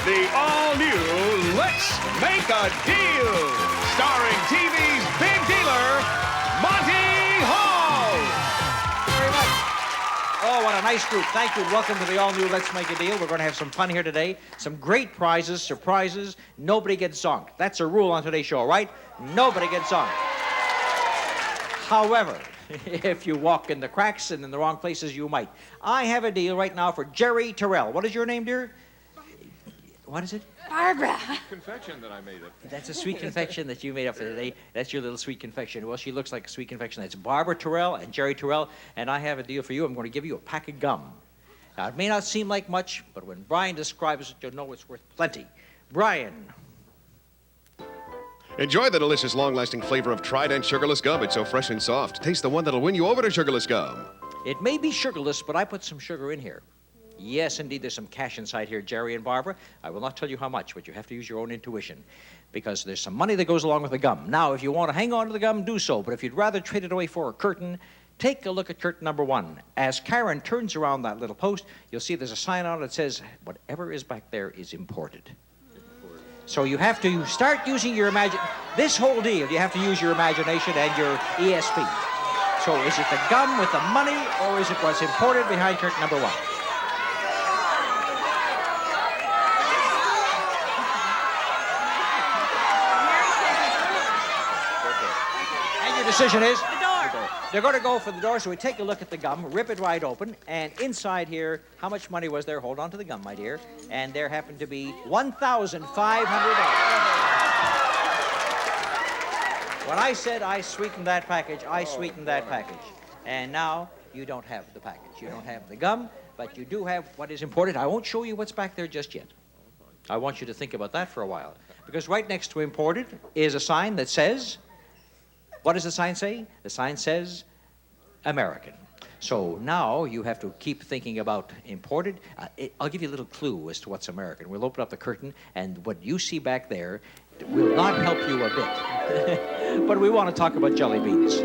the all-new Let's Make a Deal, starring TV's big dealer, Monty Hall. Very much. Oh, what a nice group. Thank you. Welcome to the all-new Let's Make a Deal. We're going to have some fun here today. Some great prizes, surprises. Nobody gets zonked. That's a rule on today's show, right? Nobody gets zonked. However, if you walk in the cracks and in the wrong places, you might. I have a deal right now for Jerry Terrell. What is your name, dear? What is it? Barbara. Confection that I made up. That's a sweet confection that you made up for today. That's your little sweet confection. Well, she looks like a sweet confection. That's Barbara Terrell and Jerry Terrell, and I have a deal for you. I'm going to give you a pack of gum. Now, it may not seem like much, but when Brian describes it, you'll know it's worth plenty. Brian. Enjoy the delicious, long-lasting flavor of Trident sugarless gum. It's so fresh and soft. Taste the one that'll win you over to sugarless gum. It may be sugarless, but I put some sugar in here. Yes, indeed, there's some cash inside here, Jerry and Barbara. I will not tell you how much, but you have to use your own intuition, because there's some money that goes along with the gum. Now, if you want to hang on to the gum, do so, but if you'd rather trade it away for a curtain, take a look at curtain number 1. As Karen turns around that little post, you'll see there's a sign on it that says, whatever is back there is imported. So you have to start using your imagination. This whole deal, you have to use your imagination and your ESP. So is it the gum with the money, or is it what's imported behind curtain number 1? And your decision is? The door. They're going to go for the door, so we take a look at the gum, rip it wide open, and inside here, how much money was there? Hold on to the gum, my dear. And there happened to be $1,500. When I said I sweetened that package, I sweetened that package. And now you don't have the package. You don't have the gum, but you do have what is important. I won't show you what's back there just yet. I want you to think about that for a while. Because right next to imported is a sign that says, what does the sign say? The sign says American. So now you have to keep thinking about imported. I'll give you a little clue as to what's American. We'll open up the curtain, and what you see back there will not help you a bit. But we want to talk about jelly beans.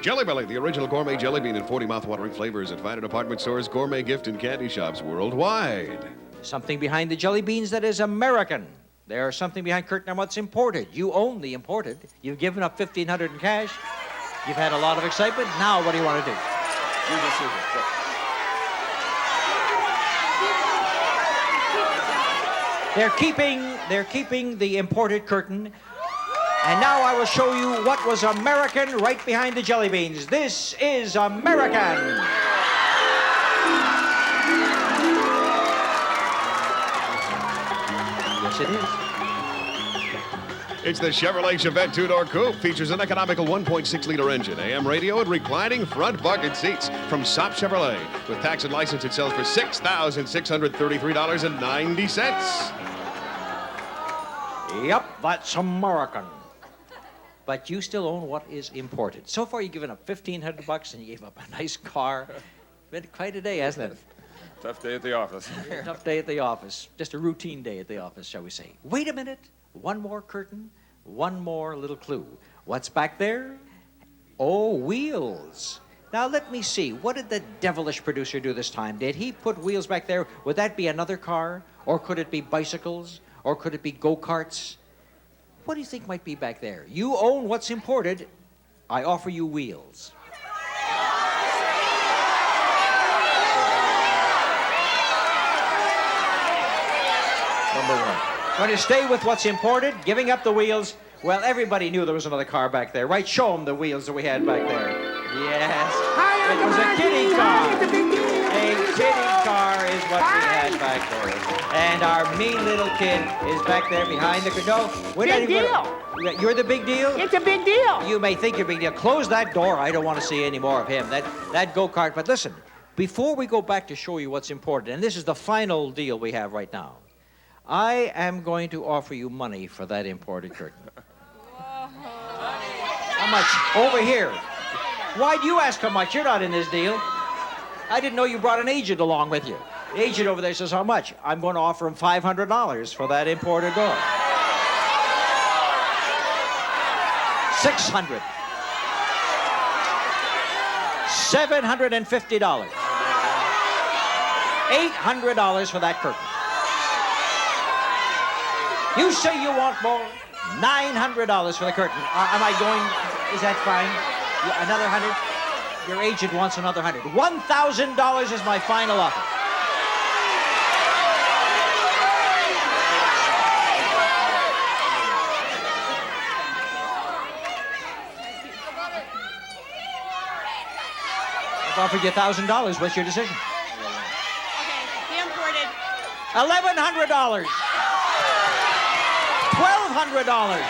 Jelly Belly, the original gourmet jelly bean in 40 mouth-watering flavors at fine department stores, gourmet gift, and candy shops worldwide. Something behind the jelly beans that is American. There's something behind curtain number what's imported. You own the imported. You've given up $1,500 in cash. You've had a lot of excitement. Now what do you want to do? They're keeping the imported curtain. And now I will show you what was American right behind the jelly beans. This is American. Yes, it is. It's the Chevrolet Chevette two-door coupe. Features an economical 1.6-liter engine, AM radio, and reclining front bucket seats from Sop Chevrolet. With tax and license, it sells for $6,633.90. Yep, that's American. But you still own what is imported. So far, you've given up $1,500 and you gave up a nice car. Been quite a day, hasn't it? Tough day at the office. Tough day at the office. Just a routine day at the office, shall we say. Wait a minute. One more curtain. One more little clue. What's back there? Oh, wheels. Now, let me see. What did the devilish producer do this time? Did he put wheels back there? Would that be another car? Or could it be bicycles? Or could it be go-karts? What do you think might be back there? You own what's imported. I offer you wheels. Number 1. Going to stay with what's imported, giving up the wheels. Well, everybody knew there was another car back there, right? Show them the wheels that we had back there. Yes. It was a kiddie car. A kiddie car is what we had back there. And our mean little kid is back there behind the... No, we're not Big even... deal. You're the big deal? It's a big deal. You may think you're a big deal. Close that door. I don't want to see any more of him. That go-kart. But listen, before we go back to show you what's important, and this is the final deal we have right now, I am going to offer you money for that imported curtain. How much? Over here. Why'd you ask how much? You're not in this deal. I didn't know you brought an agent along with you. The agent over there says, how much? I'm going to offer him $500 for that imported door. $600. $750. $800 for that curtain. You say you want more? $900 for the curtain. Am I going? Is that fine? Yeah, another 100? Your agent wants another 100. $1,000 is my final offer. I've offered you $1,000. What's your decision? Okay, the imported. $1,100. $1,200.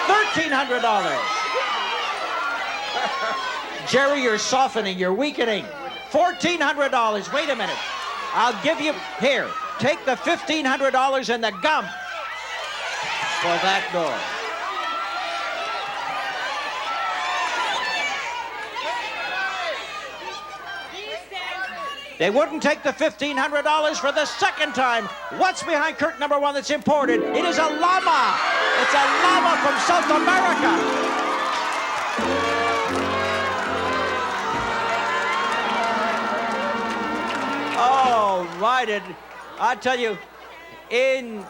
$1,300. Jerry, you're softening. You're weakening. $1,400. Wait a minute. I'll give you... Here, take the $1,500 and the gum for that door. They wouldn't take the $1,500 for the second time. What's behind curtain number one that's imported? It is a llama. It's a llama from South America. Oh, right. I tell you, in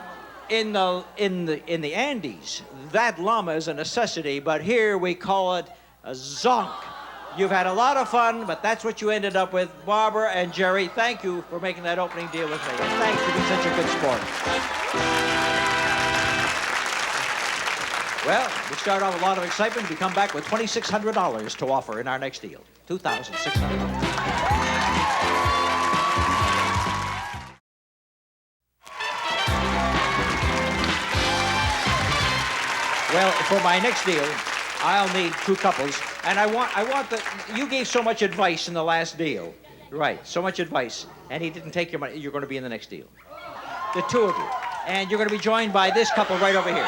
the Andes, that llama is a necessity, but here we call it a zonk. You've had a lot of fun, but that's what you ended up with. Barbara and Jerry, thank you for making that opening deal with me. And thanks for being such a good sport. Well, we start off with a lot of excitement. We come back with $2,600 to offer in our next deal. $2,600. Well, for my next deal, I'll need two couples, and I want you gave so much advice in the last deal. Right, so much advice, and he didn't take your money. You're going to be in the next deal. The two of you. And you're going to be joined by this couple right over here.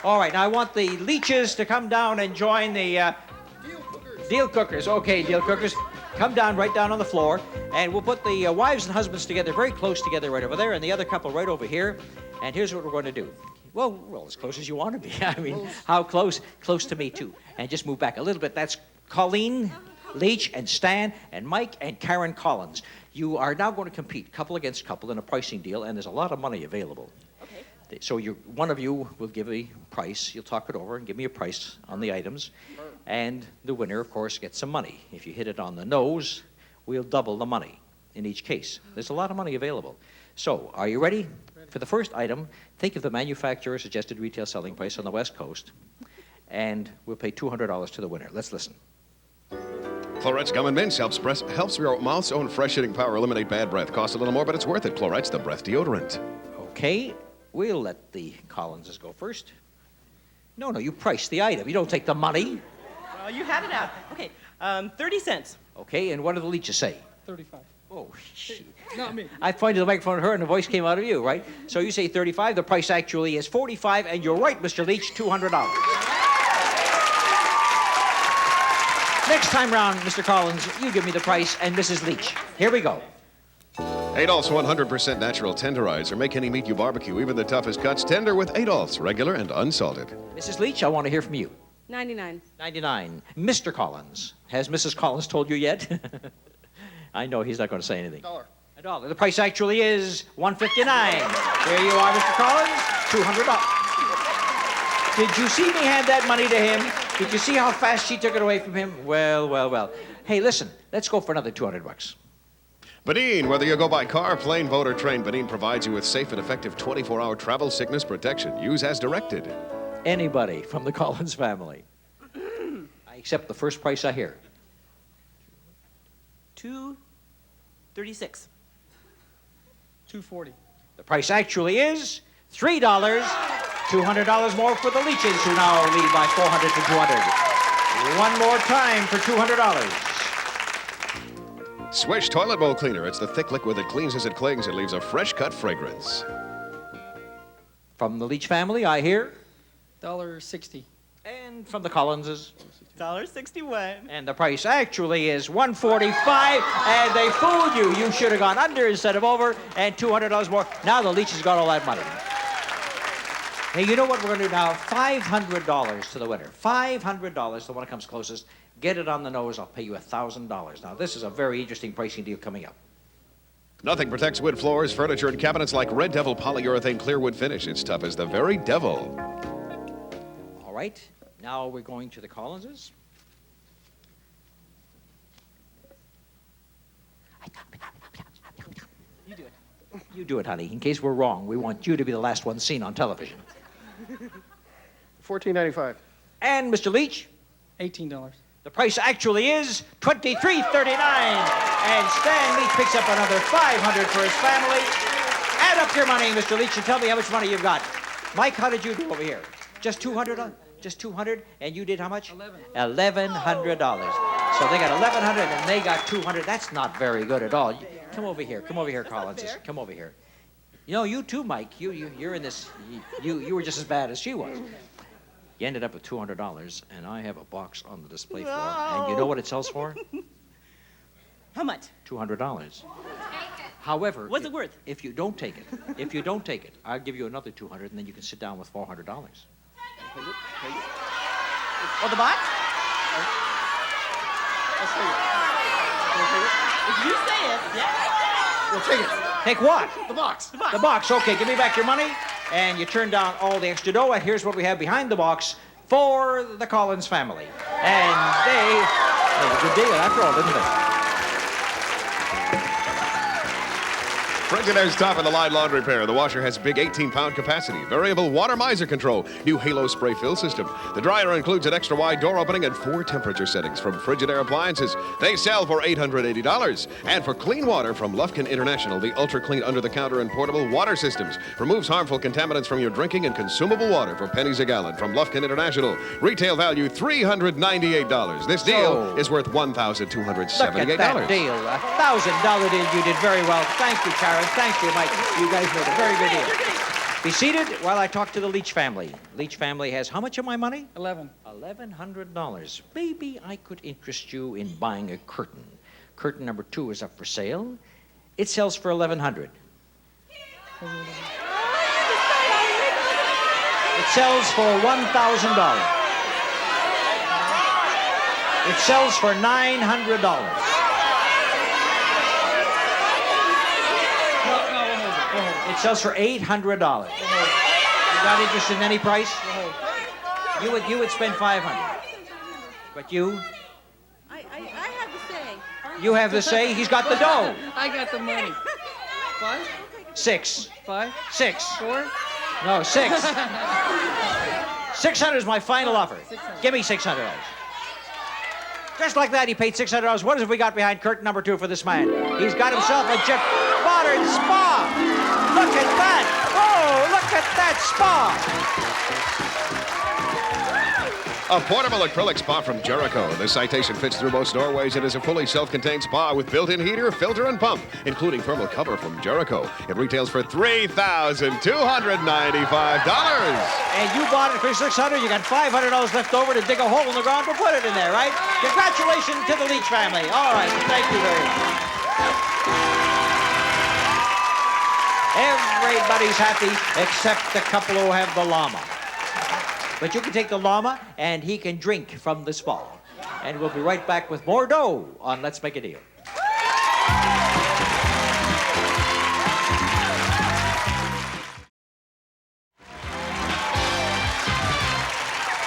All right, now I want the Leaches to come down and join the deal cookers. Okay, deal cookers. Come down, right down on the floor, and we'll put the wives and husbands together, very close together right over there, and the other couple right over here. And here's what we're going to do. Well, as close as you want to be. I mean, how close? Close to me, too. And just move back a little bit. That's Colleen Leach and Stan and Mike and Karen Collins. You are now going to compete couple against couple in a pricing deal, and there's a lot of money available. Okay. So one of you will give a price. You'll talk it over and give me a price on the items. And the winner, of course, gets some money. If you hit it on the nose, we'll double the money in each case. There's a lot of money available. So, are you ready? For the first item, think of the manufacturer's suggested retail selling price on the West Coast, and we'll pay $200 to the winner. Let's listen. Clorette's Gum and Mints helps your mouth's own fresh-hitting power eliminate bad breath. Costs a little more, but it's worth it. Clorette's the breath deodorant. Okay, we'll let the Collinses go first. No, you price the item. You don't take the money. Well, you had it out. Okay, 30 cents. Okay, and what do the Leaches say? 35. Oh, shit. Not me. I pointed the microphone at her, and the voice came out of you, right? So you say 35. The price actually is 45, and you're right, Mr. Leach, $200. Next time round, Mr. Collins, you give me the price, and Mrs. Leach. Here we go. Adolph's 100% natural tenderizer. Make any meat you barbecue, even the toughest cuts, tender with Adolph's, regular and unsalted. Mrs. Leach, I want to hear from you. 99. 99. Mr. Collins. Has Mrs. Collins told you yet? I know he's not going to say anything. $1. The price actually is $159. There you are, Mr. Collins. $200. Did you see me hand that money to him? Did you see how fast she took it away from him? Well. Hey, listen, let's go for another $200. Badine, whether you go by car, plane, boat, or train, Badine provides you with safe and effective 24-hour travel sickness protection. Use as directed. Anybody from the Collins family. I accept the first price I hear. $2.36. $2.40. The price actually is $3. $200 more for the Leaches, who now lead by 400 to 200. One more time for $200. Swish Toilet Bowl Cleaner. It's the thick liquid that cleans as it clings. It leaves a fresh-cut fragrance. From the Leach family, I hear. $1.60. And from the Collinses. $1.61. And the price actually is $145, and they fooled you. You should have gone under instead of over, and $200 more. Now the Leaches got all that money. Hey, you know what we're going to do now? $500 to the winner. $500, the one that comes closest. Get it on the nose, I'll pay you $1,000. Now, this is a very interesting pricing deal coming up. Nothing protects wood floors, furniture, and cabinets like Red Devil polyurethane clear wood finish. It's tough as the very devil. All right. Now we're going to the Collinses. You do it, honey. In case we're wrong, we want you to be the last one seen on television. $14.95. And Mr. Leach, $18. the price actually is $23.39. And Stan Leach picks up another $500 for his family. Add up your money, Mr. Leach, and tell me how much money you've got. Mike, how did you do over here? Just $200? Just $200? And you did how much? $1,100. So they got $1,100 and they got $200. That's not very good at all. Come over here, Collins. Come over here. You know, you too, Mike. You're in this. You were just as bad as she was. You ended up with $200, and I have a box on the display floor. And you know what it sells for? How much? $200. However, What's it worth? If you don't take it, I'll give you another $200, and then you can sit down with $400. Oh, the box? Let's take it. If you say it, yeah. We'll take it. Take what? The box. The box. The box. Okay, give me back your money, and you turn down all the extra dough, and here's what we have behind the box for the Collins family. And they made a good deal after all, didn't they? Frigidaire's top of the line laundry pair. The washer has big 18-pound capacity, variable water miser control, new Halo spray fill system. The dryer includes an extra wide door opening and 4 temperature settings from Frigidaire Appliances. They sell for $880. And for clean water from Lufkin International, the ultra clean under-the-counter and portable water systems removes harmful contaminants from your drinking and consumable water for pennies a gallon from Lufkin International. Retail value $398. This deal is worth $1,278. Look at that deal. $1,000 deal. You did very well. Thank you, Karen. Thank you, Mike. You guys made a very good deal. Be seated while I talk to the Leach family. Leach family has how much of my money? $1,100. Maybe I could interest you in buying a curtain. Curtain number 2 is up for sale. It sells for $1,100. It sells for $1,000. It sells for $900. It sells for $800. You not interested in any price? You would spend $500. But you? I have to say. You have the say. He's got the dough. I got the money. 5? 6. 5? 6. 4? No, 6. 600 is my final offer. Give me $600. Just like that, he paid $600. What have we got behind curtain number 2 for this man? He's got himself a modern spa. Look at that. Oh, look at that spa. A portable acrylic spa from Jericho. The citation fits through most doorways and is a fully self-contained spa with built-in heater, filter, and pump, including thermal cover from Jericho. It retails for $3,295. And you bought it for $600. You got $500 left over to dig a hole in the ground to put it in there, right? Congratulations to the Leach family. All right, thank you very much. Everybody's happy except the couple who have the llama. But you can take the llama, and he can drink from the spa. And we'll be right back with more dough on Let's Make a Deal.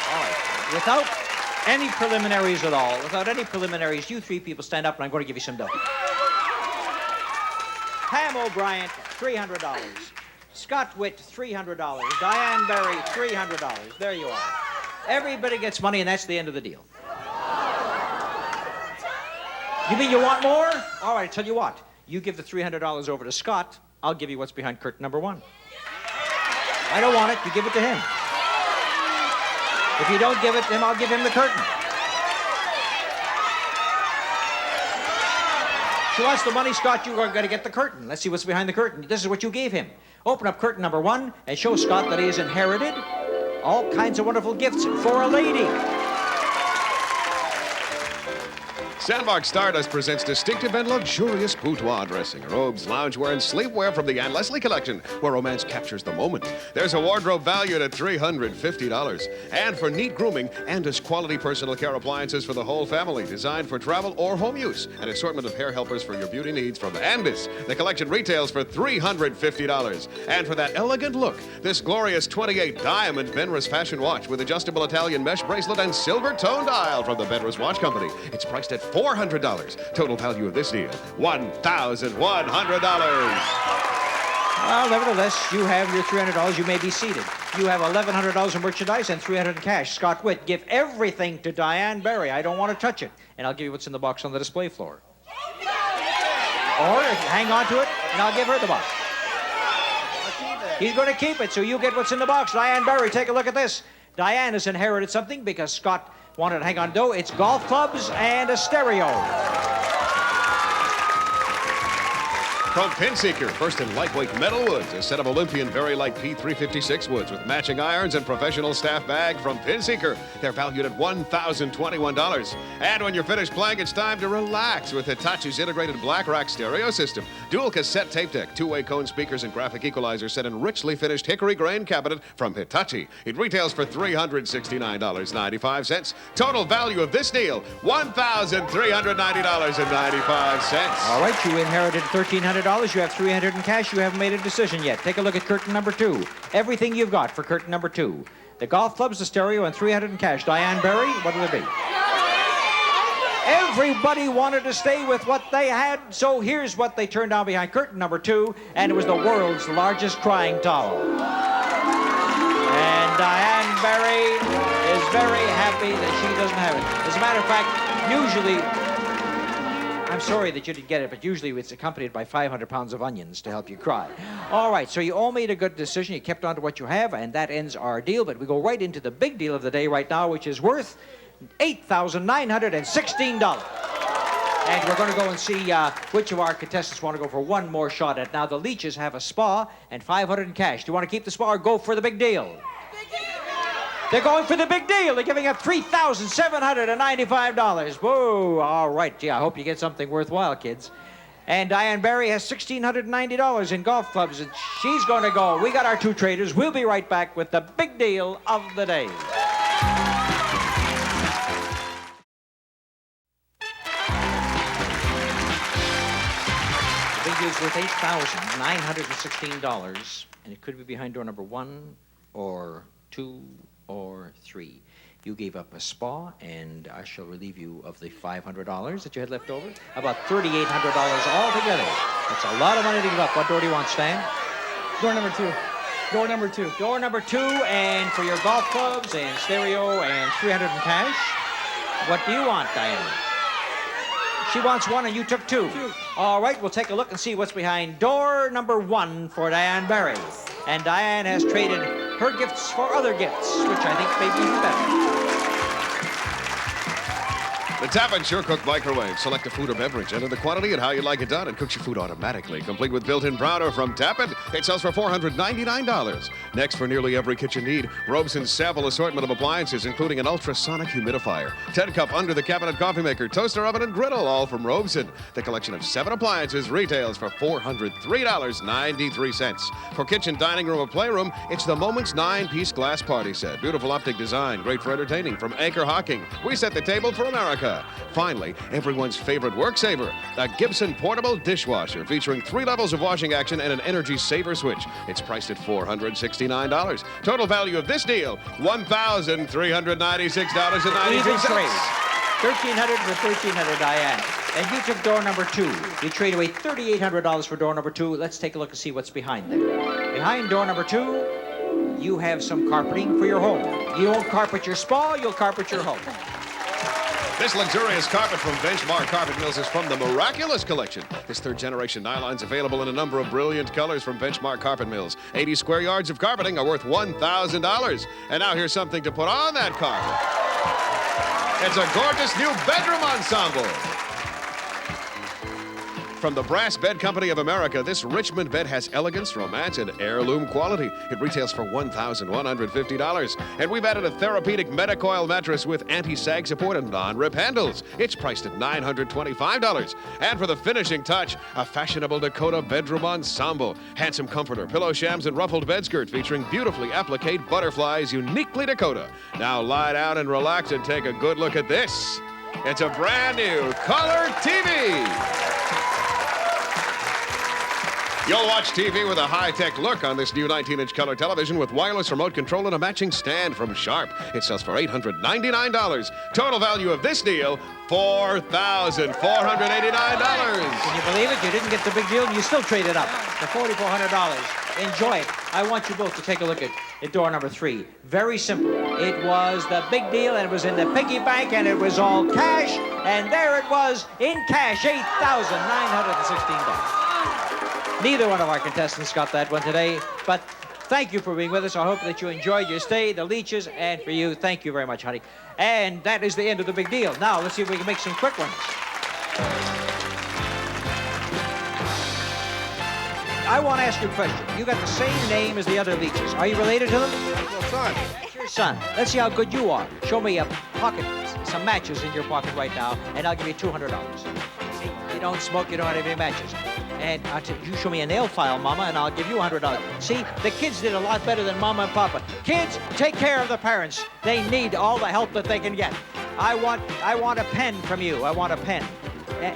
All right. Without any preliminaries at all, you 3 people stand up, and I'm going to give you some dough. Pam O'Brien, $300. Scott Witt, $300. Diane Berry, $300. There you are. Everybody gets money, and that's the end of the deal. You mean you want more? All right, I tell you what. You give the $300 over to Scott. I'll give you what's behind curtain number 1. I don't want it. You give it to him. If you don't give it to him, I'll give him the curtain. She wants the money, Scott. You are going to get the curtain. Let's see what's behind the curtain. This is what you gave him. Open up curtain number 1 and show Scott that he has inherited all kinds of wonderful gifts for a lady. Sandmark Stardust presents distinctive and luxurious boudoir dressing, robes, loungewear, and sleepwear from the Anne Leslie collection, where romance captures the moment. There's a wardrobe valued at $350. And for neat grooming, Andis quality personal care appliances for the whole family, designed for travel or home use. An assortment of hair helpers for your beauty needs from Andis. The collection retails for $350. And for that elegant look, this glorious 28 diamond Benris fashion watch with adjustable Italian mesh bracelet and silver tone dial from the Benris Watch Company. It's priced at $400. Total value of this deal, $1,100. Well, nevertheless, you have your $300. You may be seated. You have $1,100 in merchandise and $300 in cash. Scott Witt, give everything to Diane Barry. I don't want to touch it. And I'll give you what's in the box on the display floor. Or hang on to it, and I'll give her the box. He's going to keep it, so you get what's in the box. Diane Barry, take a look at this. Diane has inherited something because Scott wanted to hang on to. It's golf clubs and a stereo. From Pinseeker, first in lightweight metal woods, a set of Olympian very light P356 woods with matching irons and professional staff bag from Pinseeker. They're valued at $1,021. And when you're finished playing, it's time to relax with Hitachi's integrated black rack stereo system. Dual cassette tape deck, two-way cone speakers, and graphic equalizer set in richly finished hickory grain cabinet from Hitachi. It retails for $369.95. Total value of this deal, $1,390.95. All right, you inherited $1,300. You have $300 in cash. You haven't made a decision yet. Take a look at curtain number 2. Everything you've got for curtain number 2. The golf clubs, the stereo, and $300 in cash. Diane Barry, what'll it be? Everybody wanted to stay with what they had, so here's what they turned down behind curtain number 2, and it was the world's largest crying towel. And Diane Barry is very happy that she doesn't have it. As a matter of fact, usually, I'm sorry that you didn't get it, but usually it's accompanied by 500 pounds of onions to help you cry. All right, so you all made a good decision. You kept on to what you have, and that ends our deal. But we go right into the big deal of the day right now, which is worth $8,916. And we're going to go and see which of our contestants want to go for one more shot at. Now, the Leaches have a spa and $500 in cash. Do you want to keep the spa or go for the big deal? They're going for the big deal. They're giving up $3,795. Whoa, all right. Gee, I hope you get something worthwhile, kids. And Diane Barry has $1,690 in golf clubs, and she's going to go. We got our 2 traders. We'll be right back with the big deal of the day. The big deal is worth $8,916, and it could be behind door number 1 or 2 or 3. You gave up a spa, and I shall relieve you of the $500 that you had left over. About $3,800 altogether. That's a lot of money to give up. What door do you want, Stan? Door number 2. Door number 2. Door number 2, and for your golf clubs and stereo and $300 in cash. What do you want, Diane? She wants 1, and you took 2. All right, we'll take a look and see what's behind door number 1 for Diane Barry. And Diane has traded her gifts for other gifts, which I think may be even better. The Tappan Sure Cook Microwave. Select a food or beverage, enter the quantity and how you like it done, and cooks your food automatically. Complete with built-in browner from Tappan. It sells for $499. Next, for nearly every kitchen need, Robeson's sample assortment of appliances, including an ultrasonic humidifier, 10-cup under-the-cabinet coffee maker, toaster oven, and griddle, all from Robeson. The collection of 7 appliances retails for $403.93. For kitchen, dining room, or playroom, it's the Moments 9-piece glass party set. Beautiful optic design, great for entertaining, from Anchor Hawking. We set the table for America. Finally, everyone's favorite work saver, a Gibson portable dishwasher featuring 3 levels of washing action and an energy saver switch. It's priced at $469. Total value of this deal, $1,396.93. Even trade. $1,300 for $1,300, Diane. And you took door number 2. You trade away $3,800 for door number 2. Let's take a look and see what's behind there. Behind door number 2, you have some carpeting for your home. You won't carpet your spa, you'll carpet your home. This luxurious carpet from Benchmark Carpet Mills is from the Miraculous Collection. This 3rd-generation nylon's available in a number of brilliant colors from Benchmark Carpet Mills. 80 square yards of carpeting are worth $1,000. And now here's something to put on that carpet. It's a gorgeous new bedroom ensemble. From the Brass Bed Company of America, this Richmond bed has elegance, romance, and heirloom quality. It retails for $1,150. And we've added a therapeutic Medicoil mattress with anti-sag support and non-rip handles. It's priced at $925. And for the finishing touch, a fashionable Dakota bedroom ensemble. Handsome comforter, pillow shams, and ruffled bedskirt featuring beautifully appliqued butterflies, uniquely Dakota. Now lie down and relax and take a good look at this. It's a brand new color TV. You'll watch TV with a high-tech look on this new 19-inch color television with wireless remote control and a matching stand from Sharp. It sells for $899. Total value of this deal, $4,489. Can you believe it? You didn't get the big deal and you still traded up for $4,400. Enjoy it. I want you both to take a look at door number 3. Very simple. It was the big deal, and it was in the piggy bank, and it was all cash, and there it was in cash, $8,916. Neither one of our contestants got that one today, but thank you for being with us. I hope that you enjoyed your stay, the Leeches, and for you, thank you very much, honey. And that is the end of the big deal. Now, let's see if we can make some quick ones. I want to ask you a question. You got the same name as the other Leeches. Are you related to them? Well, son. It's your son. Let's see how good you are. Show me a pocket, some matches in your pocket right now, and I'll give you $200. See, you don't smoke, you don't have any matches. And you show me a nail file, Mama, and I'll give you $100. See, the kids did a lot better than Mama and Papa. Kids, take care of the parents. They need all the help that they can get. I want a pen from you. I want a pen.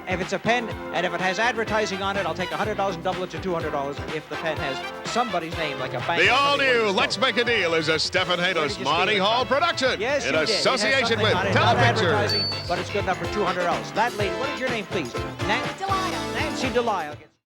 If it's a pen, and if it has advertising on it, I'll take $100 and double it to $200 if the pen has somebody's name, like a bank. The all-new Let's Make a Deal is a Stephen Hados Monty Hall production. Yes, in you did. association with Not Telepicture. advertising, but it's good enough for $200. That lady, what is your name, please? Nancy Delisle.